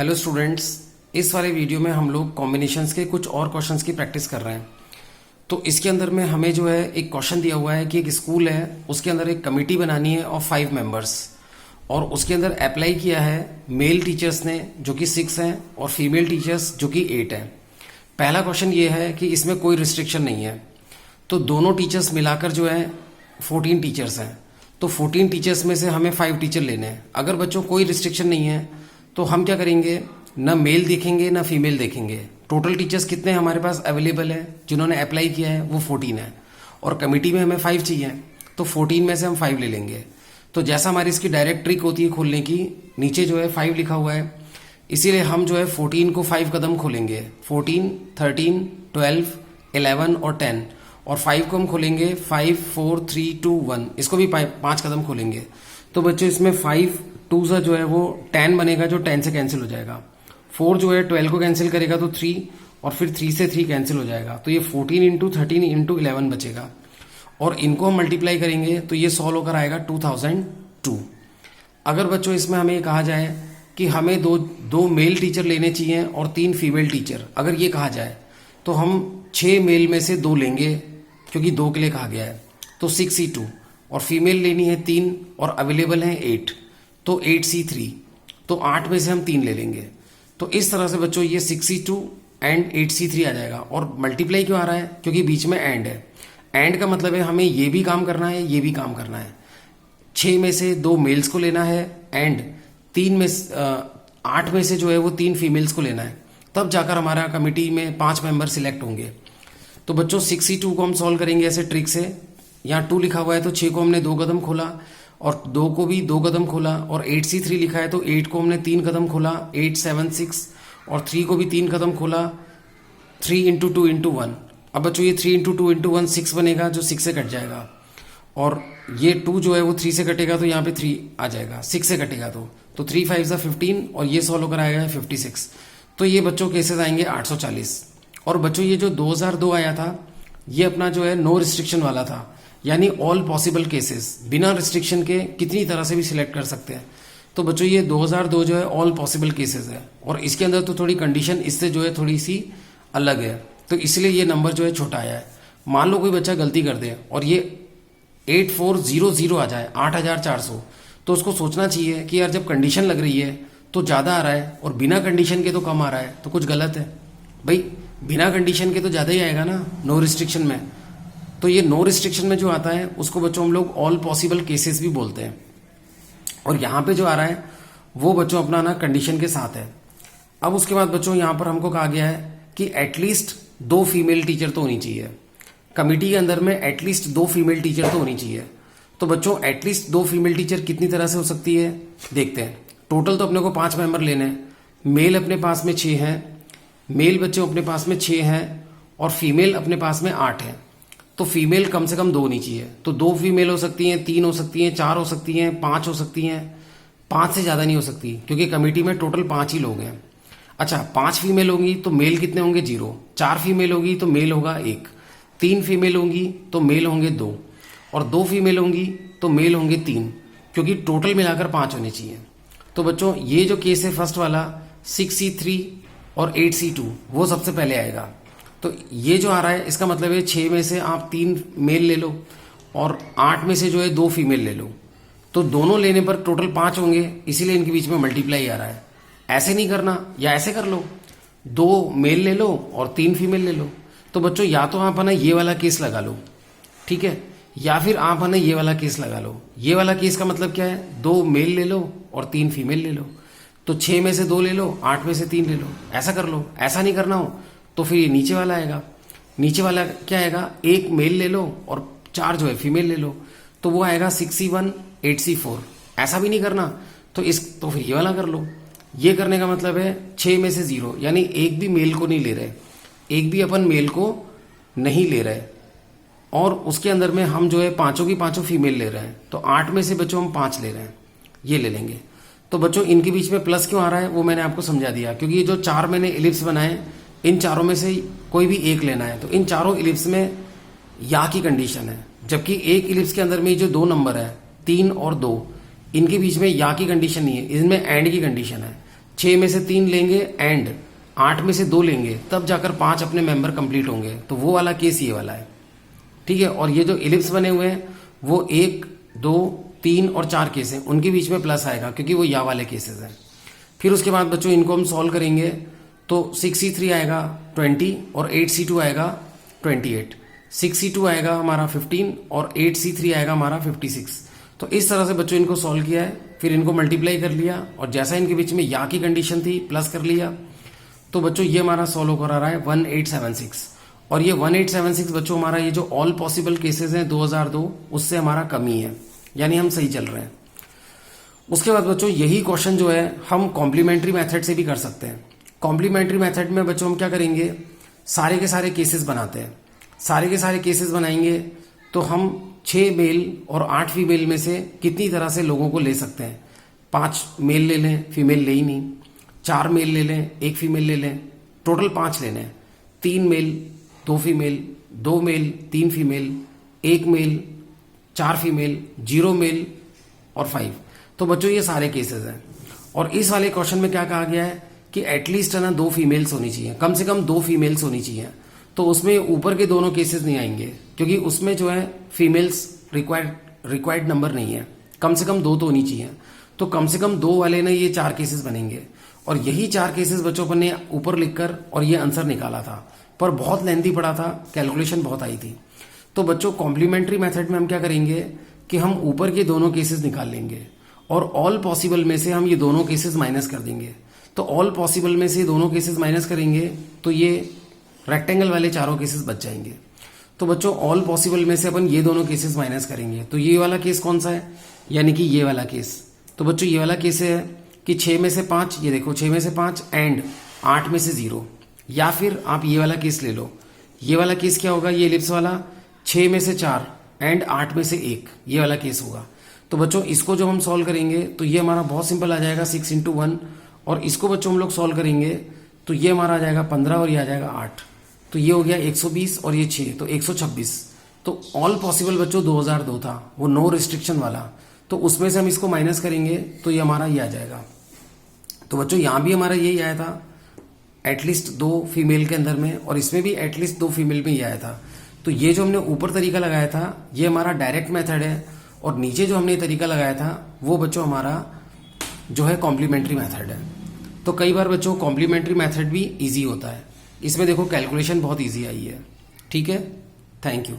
Hello students, इस वाले video में हम लोग कॉम्बिनेशंस के कुछ और क्वेश्चंस की प्रैक्टिस कर रहे हैं। तो इसके अंदर में हमें जो है एक क्वेश्चन दिया हुआ है कि एक स्कूल है, उसके अंदर एक कमेटी बनानी है ऑफ 5 मेंबर्स और उसके अंदर अप्लाई किया है मेल टीचर्स ने जो कि 6 हैं और फीमेल टीचर्स जो कि 8 हैं। पहला क्वेश्चन ये है कि इसमें कोई रिस्ट्रिक्शन नहीं है, तो दोनों टीचर्स मिलाकर जो है 14 टीचर्स हैं। तो 14 टीचर्स में से हमें 5 टीचर लेने हैं। अगर बच्चों कोई रिस्ट्रिक्शन नहीं है तो हम क्या करेंगे, ना मेल देखेंगे ना फीमेल देखेंगे। टोटल टीचर्स कितने हमारे पास अवेलेबल है जिन्होंने अप्लाई किया है, वो 14 है और कमेटी में हमें 5 चाहिए, तो 14 में से हम 5 ले लेंगे। तो जैसा हमारी इसकी डायरेक्ट ट्रिक होती है खोलने की, नीचे जो है 5 लिखा हुआ है, इसीलिए हम जो है 14 को 5 कदम खोलेंगे। 14, 13, 12, 11 और 10 और 5 को हम खोलेंगे 5, 4, 3, 2, 1, इसको भी 5 कदम खोलेंगे। तो बच्चों इसमें 5 2 सा जो है वो 10 बनेगा जो 10 से कैंसिल हो जाएगा। 4 जो है 12 को कैंसिल करेगा तो 3 और फिर 3 से 3 कैंसिल हो जाएगा, तो ये 14 इंटू 13 इंटू 11 बचेगा और इनको हम मल्टीप्लाई करेंगे तो ये 100 होकर आएगा 2002। अगर बच्चों इसमें हमें ये कहा जाए कि हमें दो मेल टीचर लेने चाहिए और 3 फीमेल टीचर, अगर ये कहा जाए तो हम 6 मेल में से 2 लेंगे क्योंकि 2 के लिए कहा गया है, तो 6C2 और फीमेल लेनी है 3 और अवेलेबल है 8, तो 8C3, तो 8 में से हम 3 ले लेंगे। तो इस तरह से बच्चों ये 6C2 एंड 8C3 आ जाएगा। और मल्टीप्लाई क्यों आ रहा है, क्योंकि बीच में एंड है। एंड का मतलब है हमें ये भी काम करना है, ये भी काम करना है। 6 में से 2 मेल्स को लेना है एंड 8 में से जो है वो 3 फीमेल्स को लेना है, तब जाकर हमारा कमेटी में 5 मेंबर सिलेक्ट होंगे। तो बच्चों 6C2 को हम सॉल्व करेंगे ऐसे ट्रिक से। यहाँ 2 लिखा हुआ है तो 6 को हमने 2 कदम खोला और 2 को भी 2 कदम खोला, और 8C3 लिखा है तो 8 को हमने 3 कदम खोला, 8, 7, 6 और 3 को भी 3 कदम खोला, 3 इंटू 2 इंटू 1। अब बच्चों ये 3 इंटू 2 इंटू 1 6 बनेगा जो 6 से कट जाएगा, और ये 2 जो है वो 3 से कटेगा तो यहाँ पे 3 आ जाएगा, 6 से कटेगा तो 3 5 सा 15 और ये सॉल्व होकर आएगा 56। तो ये बच्चों केसेस आएंगे 840। और बच्चों ये जो 2002 आया था ये अपना जो है नो रिस्ट्रिक्शन वाला था, यानी ऑल पॉसिबल केसेस, बिना रिस्ट्रिक्शन के कितनी तरह से भी सिलेक्ट कर सकते हैं। तो बच्चों ये 2002 जो है ऑल पॉसिबल केसेस है और इसके अंदर तो थोड़ी कंडीशन इससे जो है थोड़ी सी अलग है, तो इसलिए ये नंबर जो है छोटा आया है। मान लो कोई बच्चा गलती कर दे और ये 8400 आ जाए, 8400, तो उसको सोचना चाहिए कि यार जब कंडीशन लग रही है तो ज़्यादा आ रहा है और बिना कंडीशन के तो कम आ रहा है, तो कुछ गलत है। भाई बिना कंडीशन के तो ज़्यादा ही आएगा ना नो रिस्ट्रिक्शन में। तो ये नो रिस्ट्रिक्शन में जो आता है उसको बच्चों हम लोग ऑल पॉसिबल केसेस भी बोलते हैं, और यहाँ पे जो आ रहा है वो बच्चों अपना ना कंडीशन के साथ है। अब उसके बाद बच्चों यहाँ पर हमको कहा गया है कि एटलीस्ट 2 फीमेल टीचर तो होनी चाहिए कमेटी के अंदर में, एटलीस्ट 2 फीमेल टीचर तो होनी चाहिए। तो बच्चों एटलीस्ट 2 फीमेल टीचर कितनी तरह से हो सकती है देखते हैं। टोटल तो अपने को 5 मेंबर लेने हैं। मेल अपने पास में 6 हैं, मेल बच्चों अपने पास में 6 हैं और फीमेल अपने पास में 8 हैं। तो फीमेल कम से कम 2 होनी चाहिए, तो 2 फीमेल हो सकती हैं, 3 हो सकती हैं, 4 हो सकती हैं, 5 हो सकती हैं, 5 से ज़्यादा नहीं हो सकती क्योंकि कमेटी में टोटल 5 ही लोग हैं। अच्छा 5 फीमेल होंगी तो मेल कितने होंगे 0, 4 फीमेल होगी तो मेल होगा 1, 3 फीमेल होंगी तो मेल होंगे 2 और 2 फीमेल होंगी तो मेल होंगे 3, क्योंकि टोटल मिलाकर 5 होने चाहिए। तो बच्चों ये जो केस है फर्स्ट वाला 6C3 और 8C2 वो सबसे पहले आएगा। तो ये जो आ रहा है इसका मतलब है 6 में से आप 3 मेल ले लो और 8 में से जो है 2 फीमेल ले लो, तो दोनों लेने पर टोटल 5 होंगे, इसीलिए इनके बीच में मल्टीप्लाई आ रहा है। ऐसे नहीं करना, या ऐसे कर लो, 2 मेल ले लो और 3 फीमेल ले लो। तो बच्चों या तो आप है ना ये वाला केस लगा लो, ठीक है, या फिर आप है ना ये वाला केस लगा लो। ये वाला केस का मतलब क्या है, 2 मेल ले लो और 3 फीमेल ले लो, तो 6 में से 2 ले लो, 8 में से 3 ले लो, ऐसा कर लो। ऐसा नहीं करना हो तो फिर ये नीचे वाला आएगा। नीचे वाला क्या आएगा, 1 मेल ले लो और 4 जो है फीमेल ले लो, तो वो आएगा 6C1 8C4। ऐसा भी नहीं करना तो फिर ये वाला कर लो। ये करने का मतलब है 6 में से 0, यानी एक भी मेल को नहीं ले रहे, एक भी अपन मेल को नहीं ले रहे, और उसके अंदर में हम जो है पांचों की पांचों फीमेल ले रहे हैं, तो 8 में से बच्चों हम 5 ले रहे हैं, ये ले लेंगे। तो बच्चों इनके बीच में प्लस क्यों आ रहा है वो मैंने आपको समझा दिया, क्योंकि ये जो 4 मैंने इलिप्स बनाए इन चारों में से कोई भी एक लेना है, तो इन चारों इलिप्स में या की कंडीशन है, जबकि एक इलिप्स के अंदर में जो 2 नंबर है 3 और 2, इनके बीच में या की कंडीशन नहीं है, इनमें एंड की कंडीशन है। 6 में से 3 लेंगे एंड 8 में से 2 लेंगे, तब जाकर 5 अपने मेंबर कंप्लीट होंगे। तो वो वाला केस ये वाला है, ठीक है। और ये जो इलिप्स बने हुए हैं वो 1, 2, 3 और 4 केस हैं, उनके बीच में प्लस आएगा क्योंकि वो या वाले केसेस हैं। फिर उसके बाद बच्चों इनको हम सॉल्व करेंगे तो 6C3 आएगा 20 और 8C2 आएगा 28, 6C2 आएगा हमारा 15 और 8C3 आएगा हमारा 56। तो इस तरह से बच्चों इनको सॉल्व किया है, फिर इनको मल्टीप्लाई कर लिया और जैसा इनके बीच में या की कंडीशन थी प्लस कर लिया। तो बच्चों ये हमारा सॉल्व हो रहा है 1876। और ये 1876 बच्चों हमारा ये जो ऑल पॉसिबल केसेस हैं 2002 उससे हमारा कम ही है, यानी हम सही चल रहे हैं। उसके बाद बच्चों यही क्वेश्चन जो है हम कॉम्प्लीमेंट्री मेथड से भी कर सकते हैं। कॉम्प्लीमेंट्री मेथड में बच्चों हम क्या करेंगे, सारे के सारे केसेस बनाते हैं। सारे के सारे केसेस बनाएंगे तो हम 6 मेल और 8 फीमेल में से कितनी तरह से लोगों को ले सकते हैं। 5 मेल ले लें, फीमेल ले ही नहीं, 4 मेल ले लें, 1 फीमेल ले लें, टोटल 5 लेने हैं। 3 male 2 female, 2 male 3 female, 1 male 4 female, 0 male और 5। तो बच्चों ये सारे केसेस हैं। और इस वाले क्वेश्चन में क्या कहा गया है कि एटलीस्ट है ना 2 फीमेल्स होनी चाहिए, कम से कम 2 फीमेल्स होनी चाहिए। तो उसमें ऊपर के दोनों केसेस नहीं आएंगे क्योंकि उसमें जो है फीमेल्स रिक्वायर्ड नंबर नहीं है, कम से कम 2 तो होनी चाहिए। तो कम से कम 2 वाले ना ये 4 केसेस बनेंगे और यही 4 केसेस बच्चों पर ने ऊपर लिखकर और ये आंसर निकाला था, पर बहुत लेंथी पड़ा था, कैलकुलेशन बहुत आई थी। तो बच्चों कॉम्प्लीमेंट्री मेथड में हम क्या करेंगे कि हम ऊपर के दोनों केसेस निकाल लेंगे और ऑल पॉसिबल में से हम ये दोनों केसेस माइनस कर देंगे। तो ऑल पॉसिबल में से दोनों केसेस माइनस करेंगे तो ये रेक्टेंगल वाले चारों केसेस बच जाएंगे। तो बच्चों ऑल पॉसिबल में से अपन ये दोनों केसेस माइनस करेंगे तो ये वाला केस कौन सा है, यानी कि ये वाला केस। तो बच्चों ये वाला केस है कि 6 में से 5, ये देखो 6 में से 5 एंड 8 में से 0। या फिर आप ये वाला केस ले लो, ये वाला केस क्या होगा, ये एलिप्स वाला 6 में से 4 एंड 8 में से 1, ये वाला केस होगा। तो बच्चों इसको जब हम सॉल्व करेंगे तो ये हमारा बहुत सिंपल आ जाएगा 6 × 1। और इसको बच्चों हम लोग सॉल्व करेंगे तो ये हमारा आ जाएगा 15 और ये आ जाएगा 8। तो ये हो गया 120 और ये 6 तो 126। तो ऑल पॉसिबल बच्चों 2002 था, वो नो रिस्ट्रिक्शन वाला। तो उसमें से हम इसको माइनस करेंगे तो ये हमारा ये आ जाएगा। तो बच्चों यहाँ भी हमारा यही आया था एटलीस्ट 2 फीमेल के अंदर में, और इसमें भी एटलीस्ट 2 फीमेल में ही आया था। तो ये जो हमने ऊपर तरीका लगाया था ये हमारा डायरेक्ट मेथड है और नीचे जो हमने तरीका लगाया था वो बच्चों हमारा जो है कॉम्प्लीमेंट्री मेथड है। तो कई बार बच्चों कॉम्प्लीमेंट्री मेथड भी इजी होता है, इसमें देखो कैलकुलेशन बहुत इजी आई है। ठीक है, थैंक यू।